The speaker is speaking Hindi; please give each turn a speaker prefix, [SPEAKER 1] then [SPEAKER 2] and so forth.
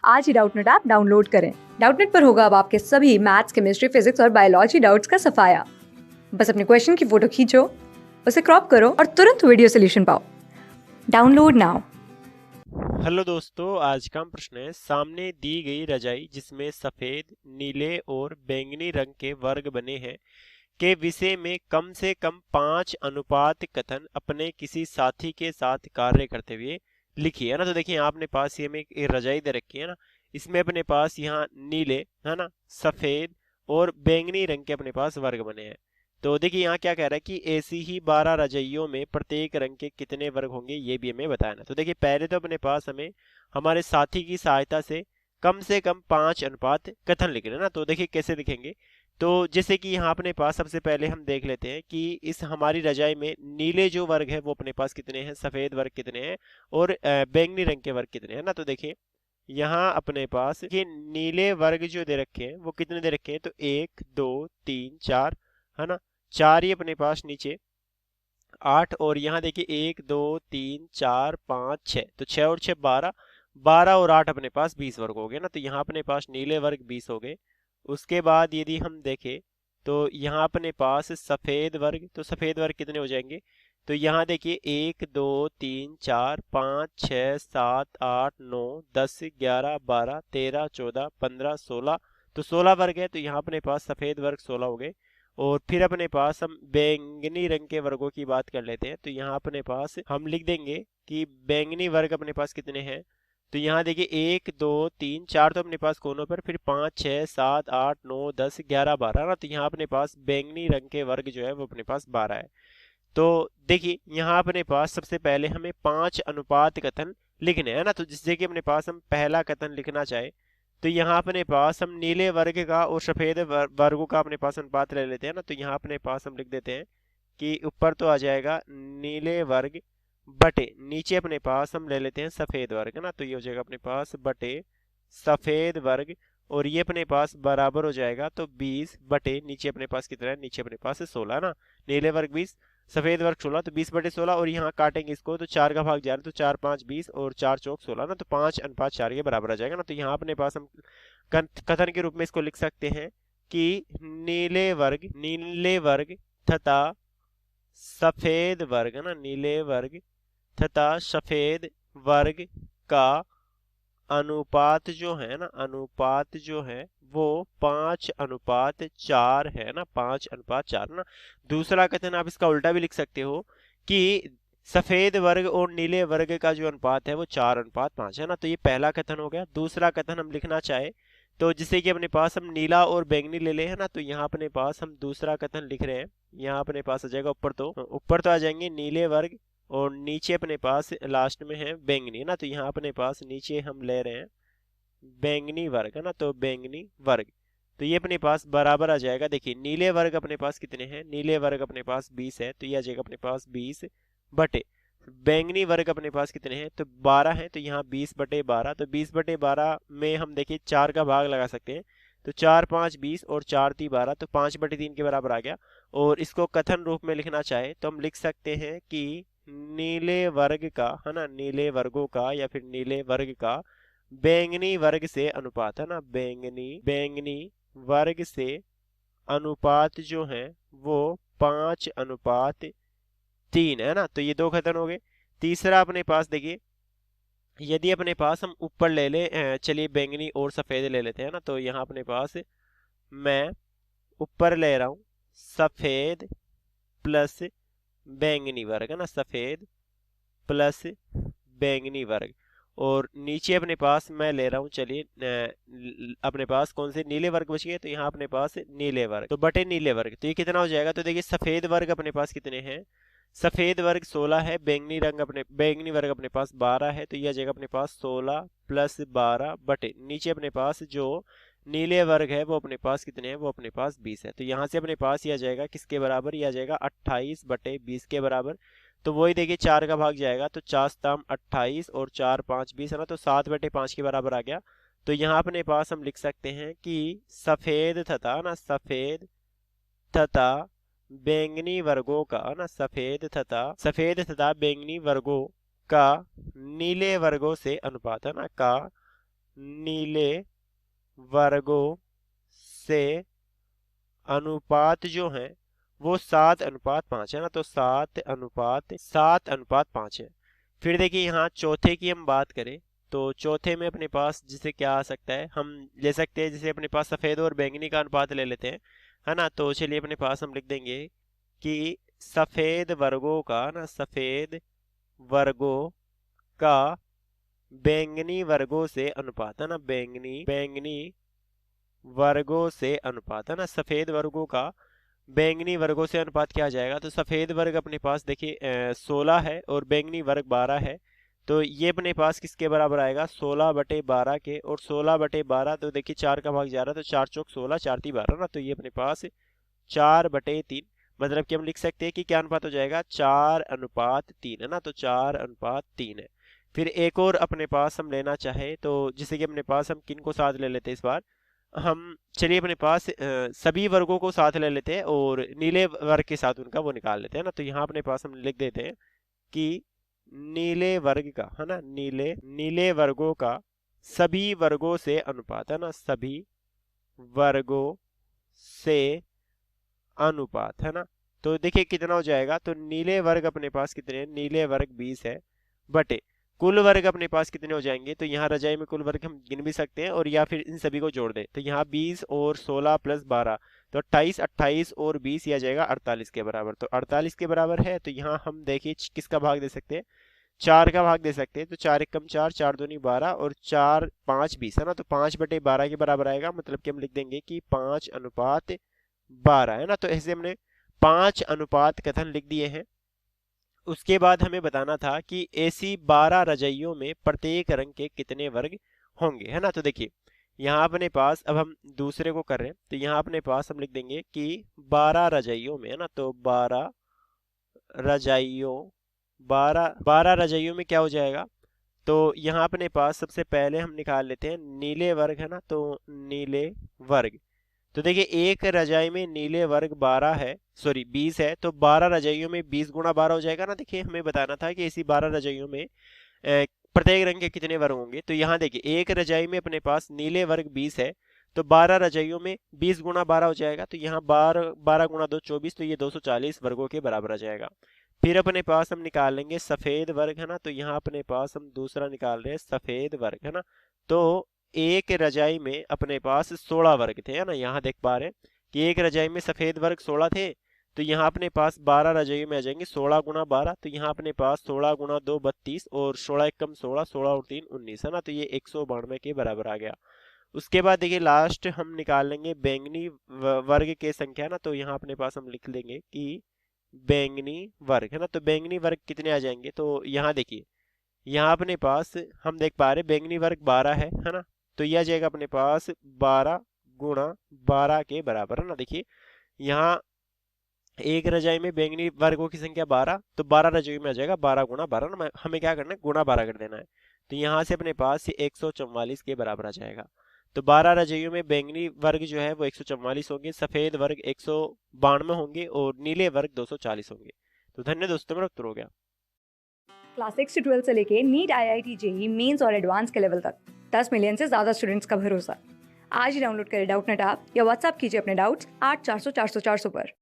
[SPEAKER 1] आज ही डाउटनेट ऐप डाउनलोड करें। डाउटनेट पर होगा अब आपके सभी मैथ्स, केमिस्ट्री, फिजिक्स और बायोलॉजी डाउट्स का सफाया। बस अपने क्वेश्चन की फोटो खींचो, उसे क्रॉप करो और तुरंत वीडियो सोल्यूशन पाओ। Download now.
[SPEAKER 2] हेलो दोस्तों, आज का प्रश्न है सामने दी गई रजाई जिसमें सफेद, नीले और बैंगनी रंग के वर्ग बने हैं के विषय में कम से कम 5 अनुपात कथन अपने किसी साथी के साथ कार्य करते हुए लिखिए। है ना। तो देखिए आपने पास ये में एक रजाई दे रखी है ना, इसमें अपने पास यहाँ नीले, है ना, सफेद और बैंगनी रंग के अपने पास वर्ग बने हैं। तो देखिए यहाँ क्या कह रहा है कि ऐसी ही 12 रजाइयों में प्रत्येक रंग के कितने वर्ग होंगे ये भी हमें बताना। तो देखिए पहले तो अपने पास हमें हमारे साथी की सहायता से कम 5 अनुपात कथन लिखना है ना। तो देखिए कैसे लिखेंगे। तो जैसे कि यहाँ अपने पास सबसे पहले हम देख लेते हैं कि इस हमारी रजाई में नीले जो वर्ग है वो अपने पास कितने हैं, सफेद वर्ग कितने हैं और बैंगनी रंग के वर्ग कितने हैं ना। तो देखिए यहाँ अपने पास ये नीले वर्ग जो दे रखे हैं वो कितने दे रखे हैं, तो 1 2 3 4, है ना, 4 ही अपने पास नीचे 8, और यहाँ देखिए 1 2 3 4 5 6, तो 6 और 6 12, 12 और 8 अपने पास 20 वर्ग हो गए ना। तो यहाँ अपने पास नीले वर्ग 20 हो गए। उसके बाद यदि हम देखें तो यहाँ अपने पास सफेद वर्ग, तो सफेद वर्ग कितने हो जाएंगे, तो यहाँ देखिए 1 2 3 4 5 6 7 8 9 10 11 12 13 14 15 16, तो 16 वर्ग है। तो यहाँ अपने पास सफेद वर्ग 16 हो गए। और फिर अपने पास हम बैंगनी रंग के वर्गों की बात कर लेते हैं। तो यहाँ अपने पास हम लिख देंगे कि बैंगनी वर्ग अपने पास कितने हैं। तो यहाँ देखिए 1 2 3 4 तो अपने पास कोनों पर, फिर 5 6 7 8 9 10 11 12 ना। तो यहाँ अपने पास बैंगनी रंग के वर्ग जो है वो अपने पास 12 है। तो देखिए यहाँ अपने पास सबसे पहले हमें 5 अनुपात कथन लिखने हैं ना। तो जिससे कि अपने पास हम पहला कथन लिखना चाहे तो यहाँ अपने पास हम नीले वर्ग का और सफेद वर्गों का अपने पास अनुपात ले लेते हैं ना। तो यहाँ अपने पास हम लिख देते हैं कि ऊपर तो आ जाएगा नीले वर्ग बटे, नीचे अपने पास हम ले लेते हैं सफेद वर्ग, है ना। तो ये हो जाएगा अपने पास बटे सफेद वर्ग, और ये अपने पास बराबर हो जाएगा तो 20 बटे नीचे अपने पास कितना है, नीचे अपने पास है 16 ना। नीले वर्ग 20, सफेद वर्ग 16, तो 20 बटे 16, और यहाँ काटेंगे इसको तो 4 का भाग जा रहा है, तो 4 5 20 और 4 चौक 16 ना। तो 5 अनुपात 4 के बराबर आ जाएगा ना। तो यहाँ अपने पास हम कथन के रूप में इसको लिख सकते हैं कि नीले वर्ग तथा सफेद वर्ग, है ना, नीले वर्ग तथा सफेद वर्ग का अनुपात जो है ना, अनुपात जो है वो 5 अनुपात 4 है ना, 5 अनुपात 4 ना। दूसरा कथन आप इसका उल्टा भी लिख सकते हो कि सफेद वर्ग और नीले वर्ग का जो अनुपात है वो 4 अनुपात 5 है ना। तो ये पहला कथन हो गया। दूसरा कथन हम लिखना चाहे तो जिससे कि अपने पास हम नीला और बैंगनी ले ले, है ना। तो यहाँ अपने पास हम दूसरा कथन लिख रहे हैं। यहाँ अपने पास आ जाएगा ऊपर तो आ जाएंगे नीले वर्ग, और नीचे अपने पास लास्ट में है बैंगनी ना। तो यहाँ अपने पास नीचे हम ले रहे हैं बैंगनी वर्ग, है ना। तो बैंगनी वर्ग, तो ये अपने पास बराबर आ जाएगा। देखिए नीले वर्ग अपने पास कितने हैं, नीले वर्ग अपने पास 20 है, तो ये आ जाएगा अपने पास 20 बटे बैंगनी वर्ग अपने पास कितने हैं, तो 12 है, तो यहाँ 20 बटे 12, तो 20 बटे 12 में हम देखिए 4 का भाग लगा सकते हैं। तो 4 5 20 और 4 3 12, तो 5 बटे 3 के बराबर आ गया। और इसको कथन रूप में लिखना चाहे तो हम लिख सकते हैं कि नीले वर्ग का, है ना, नीले वर्गों का या फिर नीले वर्ग का बैंगनी वर्ग से अनुपात, है ना, बैंगनी वर्ग से अनुपात जो है वो 5 अनुपात 3 है ना। तो ये दो खत्म हो गए। तीसरा अपने पास देखिए, यदि अपने पास हम ऊपर ले ले, चलिए बैंगनी और सफेद ले लेते हैं ना। तो यहाँ अपने पास मैं ऊपर ले रहा हूँ सफेद प्लस बैंगनी वर्ग, है ना, सफेद प्लस बैंगनी वर्ग, और नीचे अपने पास मैं ले रहा हूँ, चलिए अपने पास कौन से नीले वर्ग बच गए, तो यहाँ अपने पास नीले वर्ग, तो बटे नीले वर्ग, तो ये कितना हो जाएगा। तो देखिए सफेद वर्ग अपने पास कितने हैं, सफेद वर्ग 16 है, बैंगनी वर्ग अपने पास 12 है, तो यह आ जाएगा अपने पास 16 प्लस 12 बटे नीचे अपने पास जो नीले वर्ग है वो अपने पास कितने हैं, वो अपने पास 20 है। तो यहाँ से अपने पास यह आ जाएगा किसके बराबर, यह आ जाएगा 28 बटे 20 के बराबर। तो वही देखिए 4 का भाग जाएगा, तो 4 सताम 28 और 4 5 20 है ना, तो 7 बटे 5 के बराबर आ गया। तो यहाँ अपने पास हम लिख सकते हैं कि सफेद तथा बैंगनी वर्गों का, ना, सफेद तथा बैंगनी वर्गों का नीले वर्गों से अनुपात, है ना, का नीले वर्गों से अनुपात जो है वो 7:5 है ना, तो 7:5 है। फिर देखिए यहाँ चौथे की हम बात करें तो चौथे में अपने पास जिसे क्या आ सकता है, हम ले सकते हैं जैसे अपने पास सफ़ेद और बैंगनी का अनुपात ले लेते हैं, है ना। तो चलिए अपने पास हम लिख देंगे कि सफ़ेद वर्गों का बैंगनी वर्गों से अनुपात, है ना, बैंगनी वर्गों से अनुपात, है ना। सफ़ेद वर्गों का बैंगनी वर्गों से अनुपात क्या आ जाएगा, तो सफ़ेद वर्ग अपने पास देखिए 16 है और बैंगनी वर्ग 12 है, तो ये अपने पास किसके बराबर आएगा, 16/12 के। और 16/12 तो देखिए 4 का भाग जा रहा है, तो 4 चौक 16, 4 × 12 ना, तो ये अपने पास 4/3, मतलब कि हम लिख सकते हैं कि क्या अनुपात हो जाएगा, 4:3, है ना, तो 4:3 है। फिर एक और अपने पास हम लेना चाहे तो जिसे कि अपने पास हम किन को साथ ले लेते हैं इस बार, हम चलिए अपने पास सभी वर्गों को साथ ले लेते हैं और नीले वर्ग के साथ उनका वो निकाल लेते हैं ना। तो यहाँ अपने पास हम लिख देते हैं कि नीले वर्ग का, है ना, नीले वर्गों का सभी वर्गों से अनुपात, है ना, सभी वर्गों से अनुपात, है ना। तो देखिए कितना हो जाएगा, तो नीले वर्ग अपने पास कितने हैं, नीले वर्ग 20 है, बटे कुल वर्ग अपने पास कितने हो जाएंगे, तो यहाँ रजाई में कुल वर्ग हम गिन भी सकते हैं और या फिर इन सभी को जोड़ दें, तो यहाँ 20 और 16 + 12 तो 28, 28 और 20 यह आ जाएगा 48 के बराबर। तो 48 के बराबर है, तो यहाँ हम देखिए किसका भाग दे सकते हैं, 4 का भाग दे सकते हैं, तो 4 × 4, 4 दूनी 12 और 4 × 5 20, है ना, तो 5/12 के बराबर आएगा, मतलब कि हम लिख देंगे कि 5:12, है ना। तो ऐसे हमने 5 अनुपात कथन लिख दिए हैं। उसके बाद हमें बताना था कि ऐसी 12 रजाइयों में प्रत्येक रंग के कितने वर्ग होंगे, है ना। तो देखिए यहाँ अपने पास, अब हम दूसरे को कर रहे हैं, तो यहाँ अपने पास हम लिख देंगे कि 12 रजाइयों में, है ना, तो 12 रजाइयों में क्या हो जाएगा, तो यहाँ अपने पास सबसे पहले हम निकाल लेते हैं नीले वर्ग, है ना, तो नीले वर्ग, तो देखिए एक रजाई में नीले वर्ग 12 है, सॉरी 20 है, तो 12 रजाइयों में 20 × 12 हो जाएगा ना। देखिए हमें बताना था कि ऐसी 12 रजाइयों में प्रत्येक रंग के कितने वर्ग होंगे, तो यहाँ देखिए एक रजाई में अपने पास नीले वर्ग 20 है, तो 12 रजाइयों में 20 × 12 हो जाएगा, तो यहाँ 12 × 2 24, तो ये 240 वर्गों के बराबर आ जाएगा। फिर अपने पास हम निकाल लेंगे सफेद वर्ग, है ना, तो यहाँ अपने पास हम दूसरा निकाल रहे हैं सफेद वर्ग, है ना। तो एक रजाई में अपने पास 16 वर्ग थे, है ना, यहाँ देख पा रहे हैं कि एक रजाई में सफेद वर्ग 16 थे, तो यहाँ अपने पास 12 रजाइयों में आ जाएंगे 16 × 12, तो यहाँ अपने पास 16 × 2 32 और 16 × 16, 16 और 3 19, है ना, तो ये 192 के बराबर आ गया। उसके बाद देखिए लास्ट हम निकाल लेंगे बैंगनी वर्ग के संख्या ना, तो यहाँ अपने पास हम लिख लेंगे कि बैंगनी वर्ग, है ना, तो बैंगनी वर्ग कितने आ जाएंगे, तो यहाँ देखिए यहाँ अपने पास हम देख पा रहे बैंगनी वर्ग 12 है ना, तो यह आ जाएगा अपने पास 12 × 12 के बराबर, है ना। देखिए यहाँ एक रजाई में बैंगनी वर्गों की संख्या 12, तो 12 रजाई में आ जाएगा 12 × 12 ना, हमें क्या करना है, गुणा 12 कर देना है, तो यहाँ से अपने पास ये 144 के बराबर आ जाएगा। तो 12 रजाइयों में बैंगनी वर्ग जो है वो 144 होंगे, सफेद वर्ग 192 होंगे और नीले वर्ग 240 होंगे। तो धन्य दोस्तों, मेरा उत्तर हो गया।
[SPEAKER 1] क्लास 6 से 12 से लेके नीट, IIT, JEE मेंस और एडवांस के लेवल तक 10 मिलियन से ज्यादा स्टूडेंट्स का भरोसा। आज ही डाउनलोड करें डाउटनेट ऐप या व्हाट्सएप कीजिए अपने डाउट्स 8400 400 400 पर।